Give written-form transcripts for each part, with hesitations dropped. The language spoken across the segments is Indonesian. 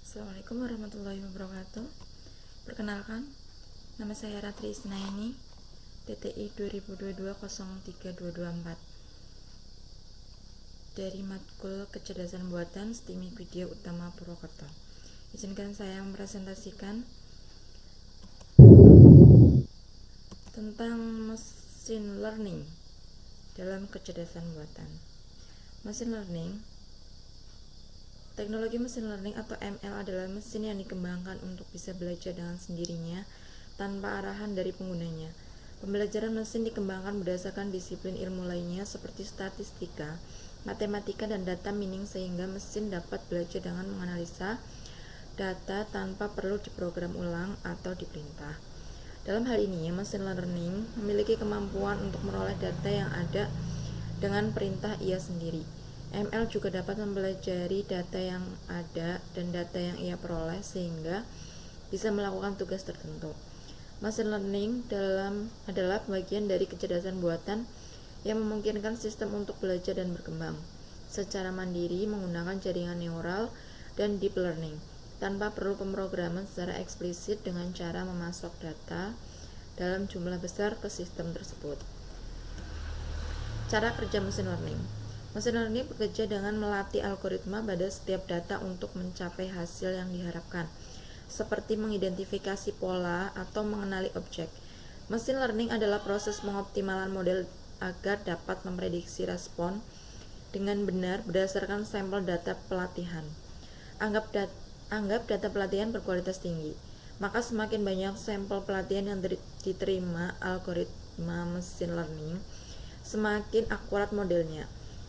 Assalamualaikum warahmatullahi wabarakatuh. Perkenalkan, nama saya Ratri Isnaini, DTI 2022-03224 dari Matkul Kecerdasan Buatan STIMI Widya Utama Purwokerto. Izinkan saya mempresentasikan tentang machine learning dalam kecerdasan buatan. Machine learning, teknologi mesin learning atau ML adalah mesin yang dikembangkan untuk bisa belajar dengan sendirinya tanpa arahan dari penggunanya. Pembelajaran mesin dikembangkan berdasarkan disiplin ilmu lainnya seperti statistika, matematika, dan data mining sehingga mesin dapat belajar dengan menganalisa data tanpa perlu diprogram ulang atau diperintah. Dalam hal ini, mesin learning memiliki kemampuan untuk meroleh data yang ada dengan perintah ia sendiri. ML juga dapat mempelajari data yang ada dan data yang ia peroleh sehingga bisa melakukan tugas tertentu. Machine learning adalah bagian dari kecerdasan buatan yang memungkinkan sistem untuk belajar dan berkembang secara mandiri menggunakan jaringan neural dan deep learning tanpa perlu pemrograman secara eksplisit dengan cara memasok data dalam jumlah besar ke sistem tersebut. Cara kerja mesin learning. Mesin learning bekerja dengan melatih algoritma pada setiap data untuk mencapai hasil yang diharapkan, seperti mengidentifikasi pola atau mengenali objek. Mesin learning adalah proses pengoptimalan model agar dapat memprediksi respon dengan benar berdasarkan sampel data pelatihan. Anggap data pelatihan berkualitas tinggi, maka semakin banyak sampel pelatihan yang diterima algoritma mesin learning, semakin akurat modelnya.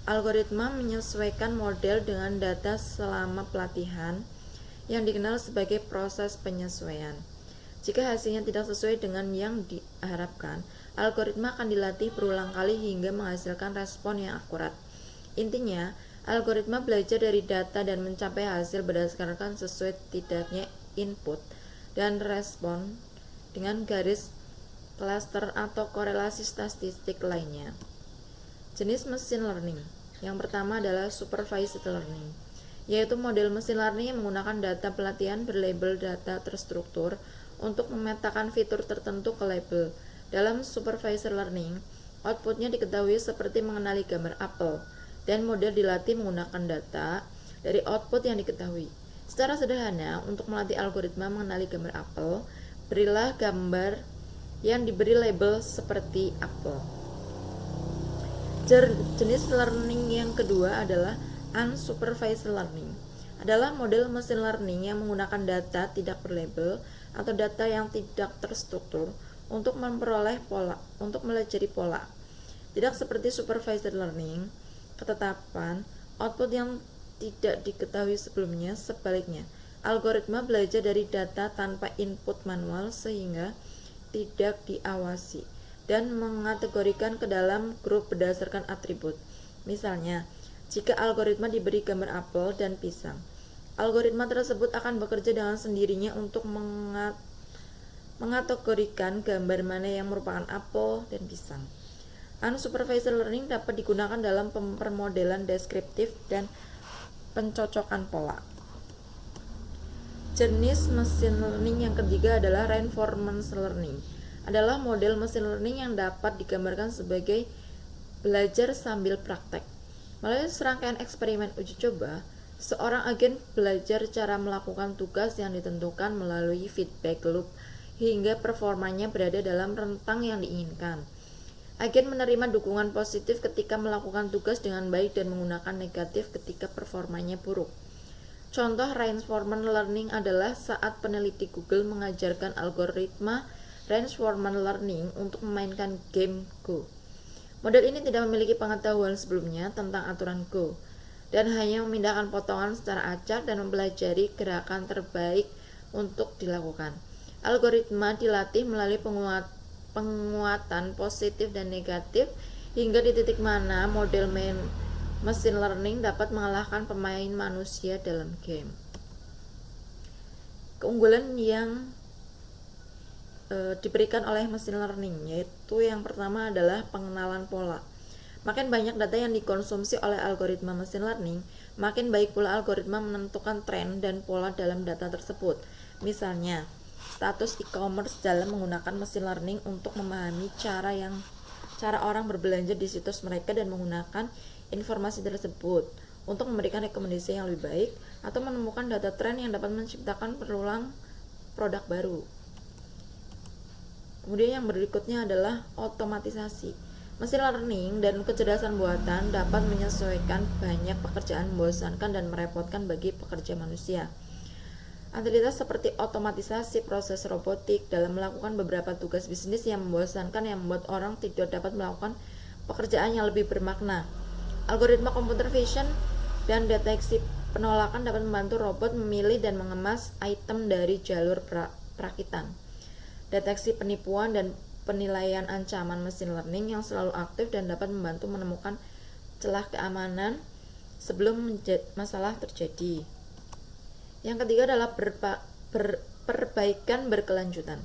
Algoritma menyesuaikan model dengan data selama pelatihan yang dikenal sebagai proses penyesuaian. Jika hasilnya tidak sesuai dengan yang diharapkan, algoritma akan dilatih berulang kali hingga menghasilkan respon yang akurat. Intinya, algoritma belajar dari data dan mencapai hasil berdasarkan sesuai tidaknya input dan respon dengan garis klaster atau korelasi statistik lainnya. Jenis mesin learning. Yang pertama adalah supervised learning, yaitu model mesin learning yang menggunakan data pelatihan berlabel data terstruktur untuk memetakan fitur tertentu ke label. Dalam supervised learning, outputnya diketahui seperti mengenali gambar apel, dan model dilatih menggunakan data dari output yang diketahui. Secara sederhana, untuk melatih algoritma mengenali gambar apel, berilah gambar yang diberi label seperti apel. Jenis learning yang kedua adalah unsupervised learning. Adalah model mesin learning yang menggunakan data tidak berlabel atau data yang tidak terstruktur untuk memperoleh pola, untuk melajari pola. Tidak seperti supervised learning, ketetapan output yang tidak diketahui sebelumnya. Sebaliknya, algoritma belajar dari data tanpa input manual sehingga tidak diawasi dan mengategorikan ke dalam grup berdasarkan atribut. Misalnya, jika algoritma diberi gambar apel dan pisang, algoritma tersebut akan bekerja dengan sendirinya untuk mengategorikan gambar mana yang merupakan apel dan pisang. Unsupervised learning dapat digunakan dalam permodelan deskriptif dan pencocokan pola. Jenis mesin learning yang ketiga adalah reinforcement learning. Adalah model mesin learning yang dapat digambarkan sebagai belajar sambil praktek. Melalui serangkaian eksperimen uji coba, seorang agen belajar cara melakukan tugas yang ditentukan melalui feedback loop hingga performanya berada dalam rentang yang diinginkan. Agen menerima dukungan positif ketika melakukan tugas dengan baik dan menggunakan negatif ketika performanya buruk. Contoh reinforcement learning adalah saat peneliti Google mengajarkan algoritma reinforcement learning untuk memainkan game Go. Model ini tidak memiliki pengetahuan sebelumnya tentang aturan Go dan hanya memindahkan potongan secara acak dan mempelajari gerakan terbaik untuk dilakukan. Algoritma dilatih melalui penguatan positif dan negatif hingga di titik mana model mesin learning dapat mengalahkan pemain manusia dalam game. Keunggulan yang diberikan oleh mesin learning, yaitu yang pertama adalah pengenalan pola. Makin banyak data yang dikonsumsi oleh algoritma machine learning, makin baik pula algoritma menentukan tren dan pola dalam data tersebut. Misalnya, status e-commerce dalam menggunakan machine learning untuk memahami cara orang berbelanja di situs mereka dan menggunakan informasi tersebut untuk memberikan rekomendasi yang lebih baik atau menemukan data tren yang dapat menciptakan peluang produk baru. Kemudian yang berikutnya adalah otomatisasi. Mesin learning dan kecerdasan buatan dapat menyesuaikan banyak pekerjaan membosankan dan merepotkan bagi pekerja manusia. Aktivitas seperti otomatisasi proses robotik dalam melakukan beberapa tugas bisnis yang membosankan yang membuat orang tidak dapat melakukan pekerjaan yang lebih bermakna. Algoritma computer vision dan deteksi penolakan dapat membantu robot memilih dan mengemas item dari jalur perakitan. Deteksi penipuan dan penilaian ancaman mesin learning yang selalu aktif dan dapat membantu menemukan celah keamanan sebelum masalah terjadi. Yang ketiga adalah perbaikan berkelanjutan.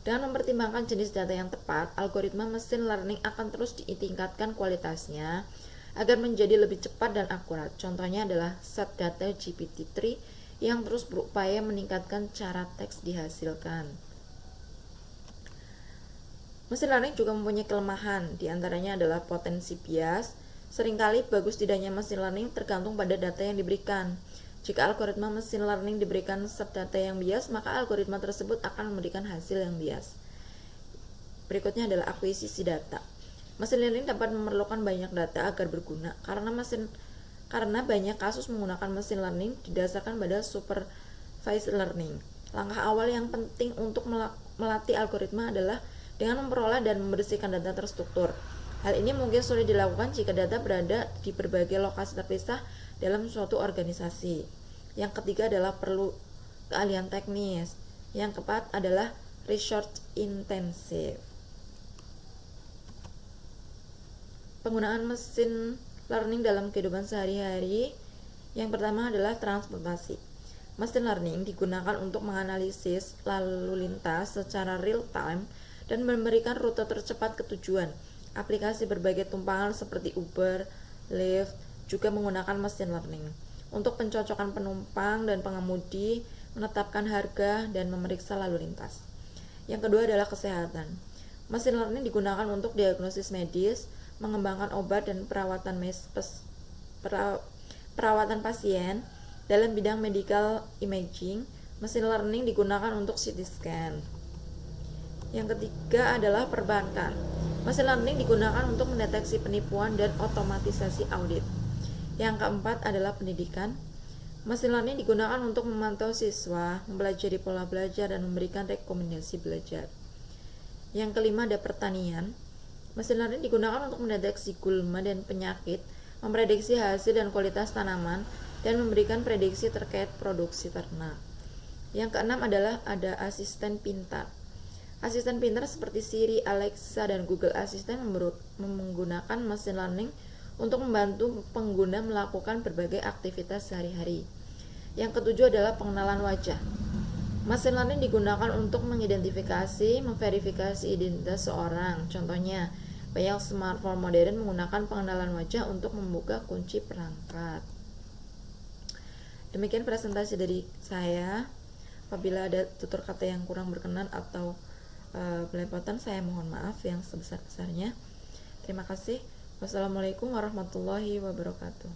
Dengan mempertimbangkan jenis data yang tepat, algoritma mesin learning akan terus ditingkatkan kualitasnya agar menjadi lebih cepat dan akurat. Contohnya adalah set data GPT-3 yang terus berupaya meningkatkan cara teks dihasilkan. Mesin learning juga mempunyai kelemahan, diantaranya adalah potensi bias. Seringkali bagus tidaknya mesin learning tergantung pada data yang diberikan. Jika algoritma mesin learning diberikan set data yang bias, maka algoritma tersebut akan memberikan hasil yang bias. Berikutnya adalah akuisisi data. Mesin learning dapat memerlukan banyak data agar berguna, karena banyak kasus menggunakan mesin learning didasarkan pada supervised learning. Langkah awal yang penting untuk melatih algoritma adalah dengan memperoleh dan membersihkan data terstruktur. Hal ini mungkin sulit dilakukan jika data berada di berbagai lokasi terpisah dalam suatu organisasi. Yang ketiga adalah perlu keahlian teknis. Yang keempat adalah research intensive. Penggunaan mesin learning dalam kehidupan sehari-hari. Yang pertama adalah transportasi. Mesin learning digunakan untuk menganalisis lalu lintas secara real time dan memberikan rute tercepat ke tujuan. Aplikasi berbagai tumpangan seperti Uber, Lyft juga menggunakan mesin learning untuk pencocokan penumpang dan pengemudi, menetapkan harga, dan memeriksa lalu lintas. Yang kedua adalah kesehatan. Mesin learning digunakan untuk diagnosis medis, mengembangkan obat dan perawatan pasien. Dalam bidang medical imaging, mesin learning digunakan untuk CT scan. Yang ketiga adalah perbankan. Mesin learning digunakan untuk mendeteksi penipuan dan otomatisasi audit. Yang keempat adalah pendidikan. Mesin learning digunakan untuk memantau siswa, mempelajari pola belajar, dan memberikan rekomendasi belajar. Yang kelima ada pertanian. Mesin learning digunakan untuk mendeteksi gulma dan penyakit, memprediksi hasil dan kualitas tanaman, dan memberikan prediksi terkait produksi ternak. Yang keenam adalah ada asisten pintar. Asisten pintar seperti Siri, Alexa, dan Google Assistant menggunakan mesin learning untuk membantu pengguna melakukan berbagai aktivitas sehari-hari. Yang ketujuh adalah pengenalan wajah. Mesin learning digunakan untuk mengidentifikasi, memverifikasi identitas seorang. Contohnya, banyak smartphone modern menggunakan pengenalan wajah untuk membuka kunci perangkat. Demikian presentasi dari saya. Apabila ada tutur kata yang kurang berkenan atau belepotan, saya mohon maaf yang sebesar-besarnya. Terima kasih. Wassalamualaikum warahmatullahi wabarakatuh.